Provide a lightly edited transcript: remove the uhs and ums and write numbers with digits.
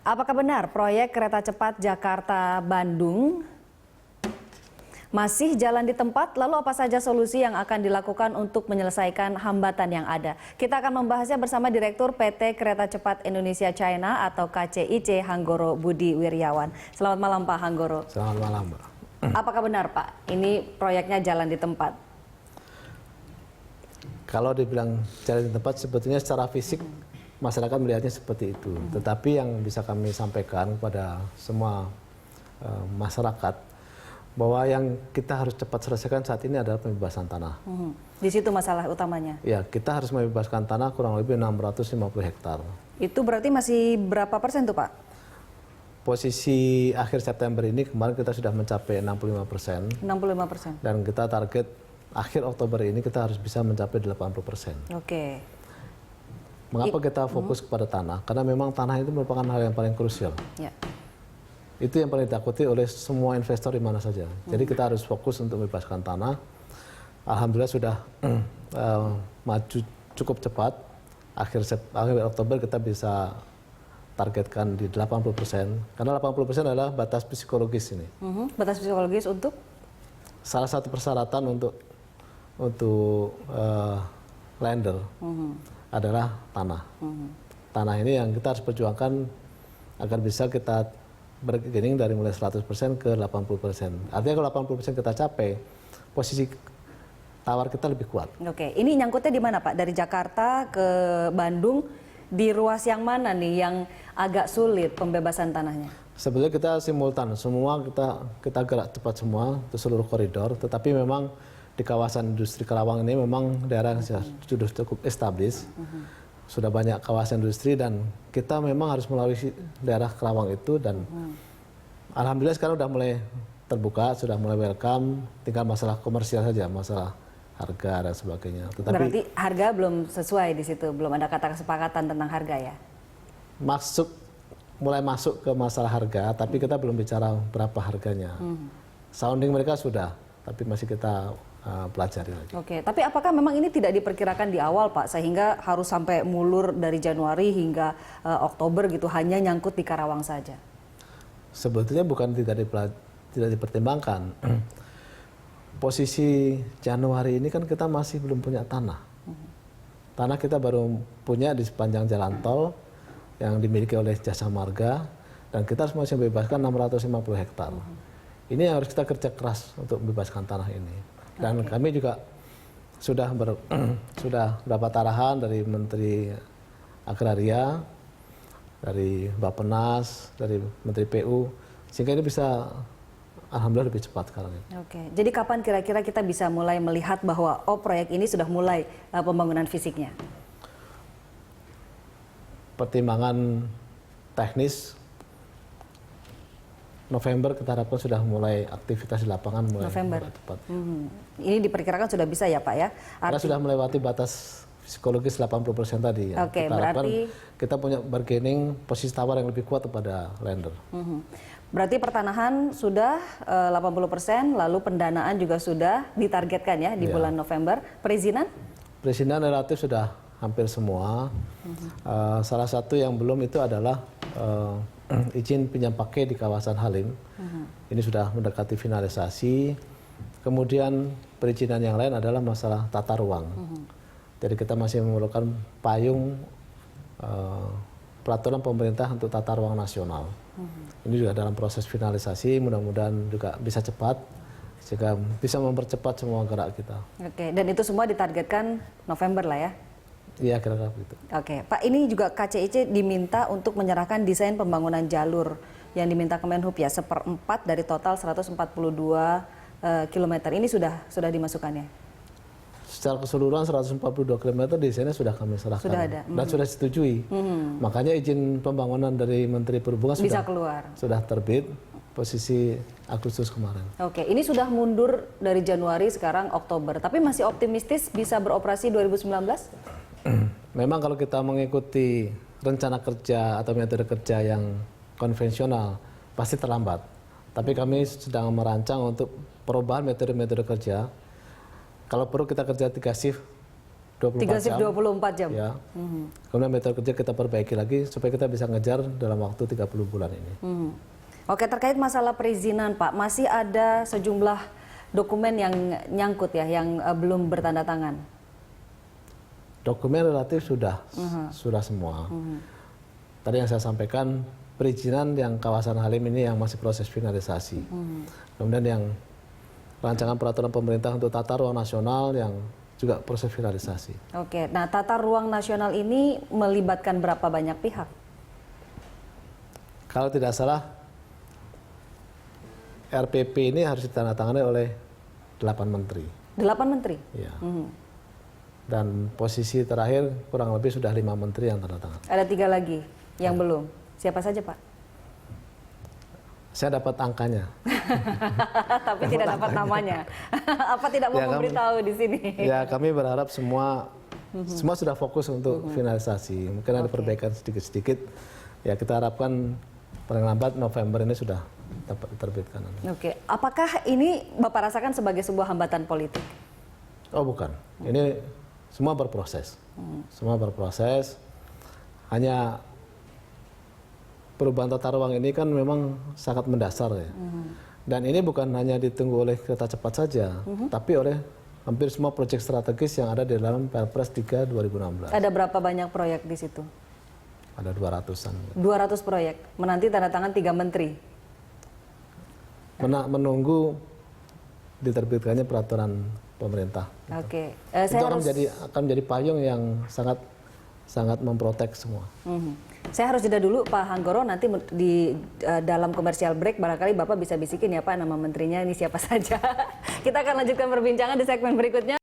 Apakah benar proyek kereta cepat Jakarta-Bandung masih jalan di tempat? Lalu apa saja solusi yang akan dilakukan untuk menyelesaikan hambatan yang ada? Kita akan membahasnya bersama Direktur PT Kereta Cepat Indonesia China atau KCIC Hanggoro Budi Wirjawan. Selamat malam Pak Hanggoro. Selamat malam Mbak. Apakah benar Pak, ini proyeknya jalan di tempat? Kalau dibilang jalan di tempat, sebetulnya secara fisik masyarakat melihatnya seperti itu. Tetapi yang bisa kami sampaikan kepada semua masyarakat, bahwa yang kita harus cepat selesaikan saat ini adalah pembebasan tanah. Di situ masalah utamanya? Ya, kita harus membebaskan tanah kurang lebih 650 hektar. Itu berarti masih berapa persen tuh Pak? Posisi akhir September ini kemarin kita sudah mencapai 65%. 65%. Dan kita target akhir Oktober ini kita harus bisa mencapai 80%. Oke. Mengapa kita fokus kepada tanah? Karena memang tanah itu merupakan hal yang paling krusial. Ya. Itu yang paling ditakuti oleh semua investor di mana saja. Jadi kita harus fokus untuk membebaskan tanah. Alhamdulillah sudah maju cukup cepat. Akhir Oktober kita bisa targetkan di 80%. Karena 80% adalah batas psikologis ini. Batas psikologis untuk? Salah satu persyaratan untuk lender adalah tanah. Tanah ini yang kita harus perjuangkan agar bisa kita bergening dari mulai 100% ke 80%. Artinya kalau 80% kita capai, posisi tawar kita lebih kuat. Oke, ini nyangkutnya di mana Pak? Dari Jakarta ke Bandung, di ruas yang mana nih yang agak sulit pembebasan tanahnya? Sebetulnya kita simultan, semua kita gerak cepat semua ke seluruh koridor, tetapi memang di kawasan industri Karawang ini memang daerah yang sudah cukup established, sudah banyak kawasan industri dan kita memang harus melalui daerah Karawang itu dan alhamdulillah sekarang sudah mulai terbuka, sudah mulai welcome, tinggal masalah komersial saja, masalah harga dan sebagainya. Tetapi berarti harga belum sesuai di situ, belum ada kata kesepakatan tentang harga ya? Mulai masuk ke masalah harga, tapi kita belum bicara berapa harganya. Sounding mereka sudah, tapi masih kita pelajari lagi. Oke, tapi apakah memang ini tidak diperkirakan di awal Pak, sehingga harus sampai mulur dari Januari hingga Oktober gitu, hanya nyangkut di Karawang saja? Sebetulnya bukan tidak dipertimbangkan. Posisi Januari ini kan kita masih belum punya tanah. Tanah kita baru punya di sepanjang jalan tol yang dimiliki oleh Jasa Marga, dan kita harus masih membebaskan 650 hektar. Ini yang harus kita kerja keras untuk membebaskan tanah ini. Dan kami juga sudah dapat arahan dari Menteri Agraria, dari Bappenas, dari Menteri PU, sehingga ini bisa alhamdulillah lebih cepat sekarang ini. Oke, jadi kapan kira-kira kita bisa mulai melihat bahwa proyek ini sudah mulai pembangunan fisiknya? Pertimbangan teknis, November kita harapkan sudah mulai aktivitas di lapangan mulai tepat. Ini diperkirakan sudah bisa ya Pak ya? Karena sudah melewati batas psikologis 80% tadi. Ya. Oke, kita berarti kita punya bargaining posisi tawar yang lebih kuat kepada lender. Berarti pertanahan sudah 80%, lalu pendanaan juga sudah ditargetkan ya di bulan November. Perizinan? Perizinan relatif sudah hampir semua. Salah satu yang belum itu adalah izin pinjam pakai di kawasan Halim. Ini sudah mendekati finalisasi. Kemudian perizinan yang lain adalah masalah tata ruang. Jadi kita masih memerlukan payung peraturan pemerintah untuk tata ruang nasional. Ini juga dalam proses finalisasi, mudah-mudahan juga bisa cepat sehingga bisa mempercepat semua gerak kita. Oke, dan itu semua ditargetkan November lah ya? Iya, kira-kira begitu. Oke, Pak, ini juga KCIC diminta untuk menyerahkan desain pembangunan jalur yang diminta Kemenhub ya, 1/4 dari total 142 km. Ini sudah dimasukkannya? Secara keseluruhan 142 km desainnya sudah kami serahkan. Sudah ada. Dan sudah disetujui. Makanya izin pembangunan dari Menteri Perhubungan bisa keluar. Sudah terbit posisi Agustus kemarin. Oke, ini sudah mundur dari Januari, sekarang Oktober. Tapi masih optimistis bisa beroperasi 2019? Memang kalau kita mengikuti rencana kerja atau metode kerja yang konvensional, pasti terlambat. Tapi kami sedang merancang untuk perubahan metode-metode kerja. Kalau perlu kita kerja 3 shift 24 shift jam. 24 jam. Ya. Kemudian metode kerja kita perbaiki lagi supaya kita bisa ngejar dalam waktu 30 bulan ini. Oke, terkait masalah perizinan Pak, masih ada sejumlah dokumen yang nyangkut ya, yang belum bertanda tangan. Dokumen relatif sudah semua. Tadi yang saya sampaikan, perizinan yang kawasan Halim ini yang masih proses finalisasi. Kemudian yang rancangan peraturan pemerintah untuk tata ruang nasional yang juga proses finalisasi. Oke, nah tata ruang nasional ini melibatkan berapa banyak pihak? Kalau tidak salah, RPP ini harus ditandatangani oleh 8 menteri. 8 menteri? Ya. Dan posisi terakhir kurang lebih sudah 5 menteri yang tanda tangan. Ada 3 lagi yang belum. Siapa saja Pak? Saya dapat angkanya. Tapi tidak dapat namanya. Apa tidak mau memberitahu di sini? Ya, kami berharap semua sudah fokus untuk finalisasi. Mungkin ada perbaikan sedikit-sedikit. Ya, kita harapkan paling lambat November ini sudah dapat diterbitkan. Oke, apakah ini Bapak rasakan sebagai sebuah hambatan politik? Oh, bukan. Ini semua berproses. Semua berproses. Hanya perubahan tata ruang ini kan memang sangat mendasar ya. Dan ini bukan hanya ditunggu oleh kereta cepat saja, tapi oleh hampir semua proyek strategis yang ada di dalam Perpres 3 2016. Ada berapa banyak proyek di situ? Ada 200-an. 200 proyek, menanti tanda tangan 3 menteri. Menunggu diterbitkannya peraturan pemerintah. Oke, Itu saya akan menjadi payung yang sangat memprotek semua. Saya harus jeda dulu Pak Hanggoro, nanti di dalam komersial break barangkali Bapak bisa bisikin ya Pak nama menterinya ini siapa saja. Kita akan lanjutkan perbincangan di segmen berikutnya.